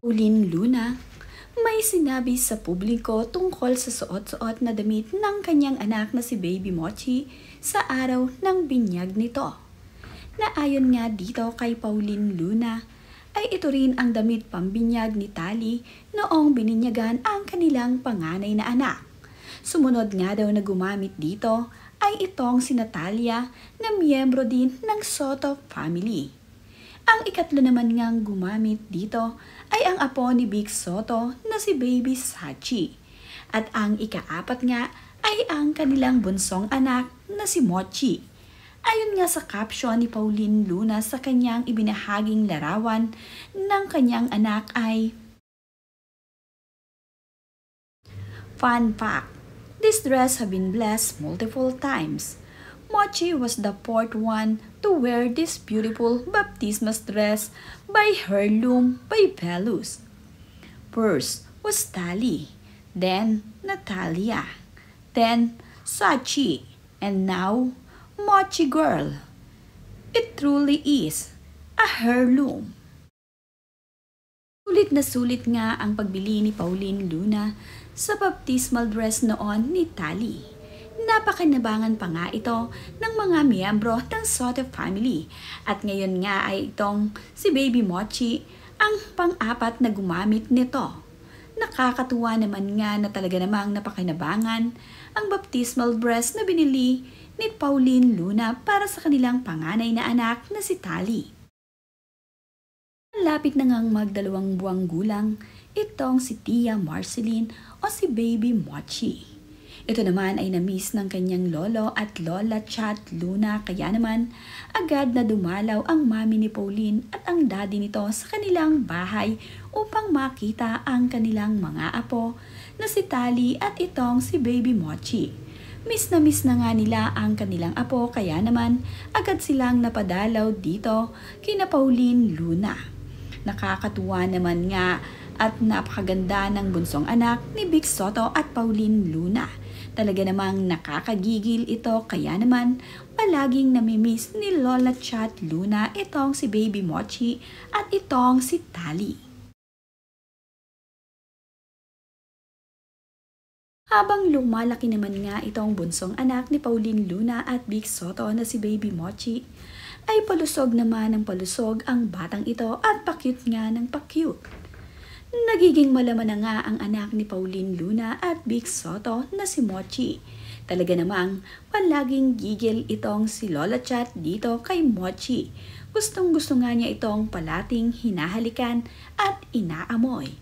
Pauline Luna, may sinabi sa publiko tungkol sa suot-suot na damit ng kanyang anak na si Baby Mochi sa araw ng binyag nito. Na ayon nga dito kay Pauline Luna, ay ito rin ang damit pambinyag ni Tali noong bininyagan ang kanilang panganay na anak. Sumunod nga daw na gumamit dito ay itong si Natalia na miyembro din ng Soto family. Ang ikatlo naman ngang gumamit dito ay ang apo ni Vic Soto na si Baby Sachi. At ang ikaapat nga ay ang kanilang bunsong anak na si Mochi. Ayon nga sa caption ni Pauline Luna sa kanyang ibinahaging larawan ng kanyang anak ay, "Fun fact, this dress have been blessed multiple times. Mochi was the fourth one to wear this beautiful baptismal dress by heirloom by Velus. First was Tali, then Natalia, then Sachi, and now Mochi girl. It truly is a heirloom." Sulit nga ang pagbili ni Pauline Luna sa baptismal dress noon ni Tali. Napakinabangan pa nga ito ng mga miyembro ng Soto family at ngayon nga ay itong si Baby Mochi ang pang-apat na gumamit nito. Nakakatuwa naman nga na talaga namang napakinabangan ang baptismal dress na binili ni Pauline Luna para sa kanilang panganay na anak na si Tali. Malapit na ngang magdalawang buwang gulang itong si Tia Marceline o si Baby Mochi. Ito naman ay na-miss ng kanyang lolo at lola Chat Luna kaya naman agad na dumalaw ang mami ni Pauline at ang daddy nito sa kanilang bahay upang makita ang kanilang mga apo na si Tali at itong si Baby Mochi. Miss na nga nila ang kanilang apo kaya naman agad silang napadalaw dito kina Pauline Luna. Nakakatuwa naman nga at napakaganda ng bunsong anak ni Vic Soto at Pauline Luna. Talaga namang nakakagigil ito kaya naman palaging namimiss ni Lola Chat Luna itong si Baby Mochi at itong si Tali. Habang lumalaki naman nga itong bunsong anak ni Pauline Luna at Vic Soto na si Baby Mochi, ay palusog naman ng palusog ang batang ito at pa-cute nga ng pa-cute. Nagiging malaman na nga ang anak ni Pauline Luna at Vic Soto na si Mochi. Talaga namang palaging gigil itong si Lola Chat dito kay Mochi. Gustong-gusto nga niya itong palating hinahalikan at inaamoy.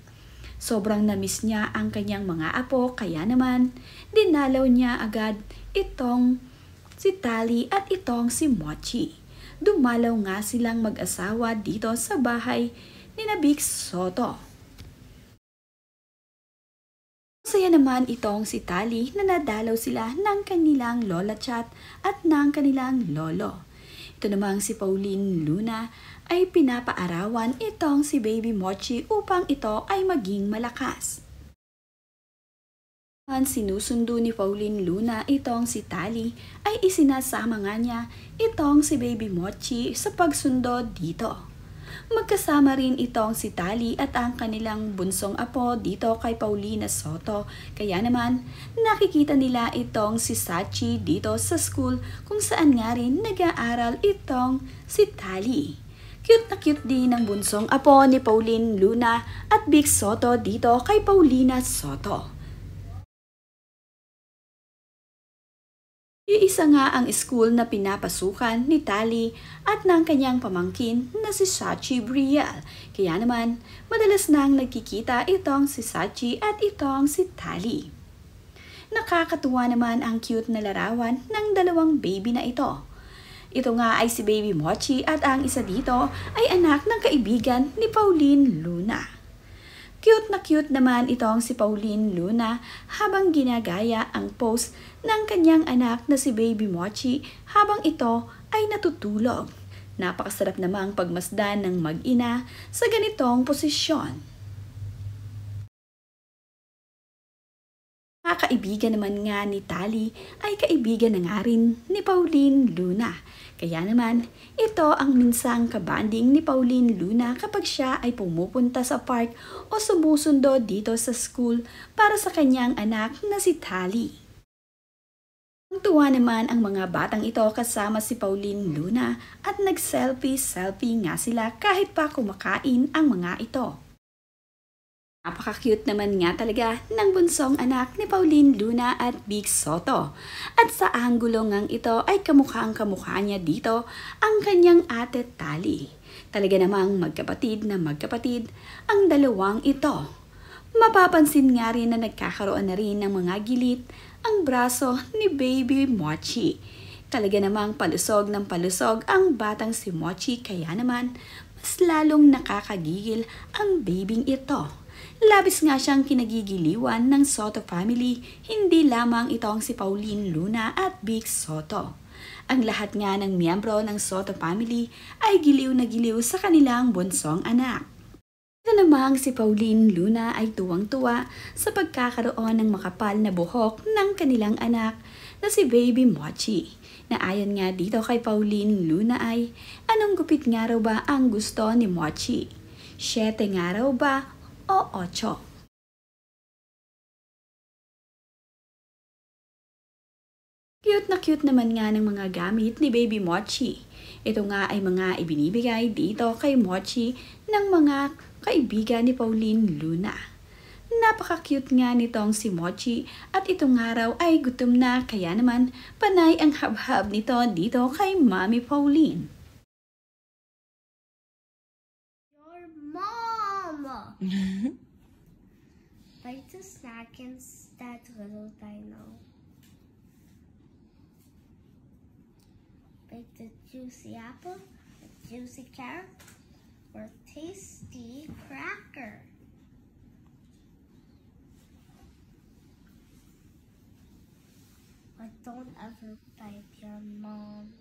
Sobrang namiss niya ang kanyang mga apo kaya naman dinalaw niya agad itong si Tali at itong si Mochi. Dumalaw nga silang mag-asawa dito sa bahay ni Vic Soto. Masaya naman itong si Tali na nadalaw sila ng kanilang Lola Chat at ng kanilang lolo. Ito namang si Pauline Luna ay pinapaarawan itong si Baby Mochi upang ito ay maging malakas. Sinusundo ni Pauline Luna itong si Tali ay isinasama nga niya itong si Baby Mochi sa pagsundo dito. Magkasama rin itong si Tali at ang kanilang bunsong apo dito kay Paulina Soto. Kaya naman, nakikita nila itong si Sachi dito sa school kung saan nga rin nag-aaral itong si Tali. Cute na cute din ang bunsong apo ni Pauline Luna at Vic Soto dito kay Paulina Soto. Iisa nga ang school na pinapasukan ni Tali at ng kanyang pamangkin na si Sachi Brielle. Kaya naman, madalas nang nagkikita itong si Sachi at itong si Tali. Nakakatuwa naman ang cute na larawan ng dalawang baby na ito. Ito nga ay si Baby Mochi at ang isa dito ay anak ng kaibigan ni Pauline Luna. Cute naman itong si Pauline Luna habang ginagaya ang pose ng kanyang anak na si Baby Mochi habang ito ay natutulog. Napakasarap namang pagmasdan ng mag-ina sa ganitong posisyon. Kaibigan naman nga ni Tali ay kaibigan na nga rin ni Pauline Luna. Kaya naman, ito ang minsang kabanding ni Pauline Luna kapag siya ay pumupunta sa park o sumusundo dito sa school para sa kanyang anak na si Tali. Tuwa naman ang mga batang ito kasama si Pauline Luna at nag-selfie-selfie nga sila kahit pa kumakain ang mga ito. Napaka-cute naman nga talaga ng bunsong anak ni Pauline Luna at Vic Soto. At sa anggulo ngang ito ay kamukhang-kamukha niya dito ang kanyang ate Tali. Talaga namang magkapatid ang dalawang ito. Mapapansin nga rin na nagkakaroon na rin ng mga gilit ang braso ni Baby Mochi. Talaga namang palusog ng palusog ang batang si Mochi kaya naman mas lalong nakakagigil ang babing ito. Labis nga siyang kinagigiliwan ng Soto family, hindi lamang itong si Pauline Luna at Vic Soto. Ang lahat nga ng miyembro ng Soto family ay giliw na giliw sa kanilang bunsong anak. Ito namang si Pauline Luna ay tuwang-tuwa sa pagkakaroon ng makapal na buhok ng kanilang anak na si Baby Mochi. Na ayon nga dito kay Pauline Luna ay, anong gupit nga raw ba ang gusto ni Mochi? 7 nga raw ba o 8? Cute naman nga ng mga gamit ni Baby Mochi. Ito nga ay mga ibinibigay dito kay Mochi ng mga kaibigan ni Pauline Luna. Napaka-cute nga nitong si Mochi at itong araw ay gutom na kaya naman panay ang habhab nito dito kay Mami Pauline. Your mom! Like the snack and that little dino. Like the juicy apple, a juicy carrot, or tasty cracker. But don't ever bite your mom.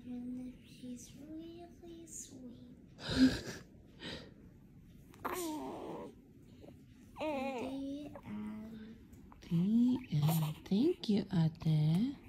Even if she's really sweet. The end. The end. Thank you, Ate.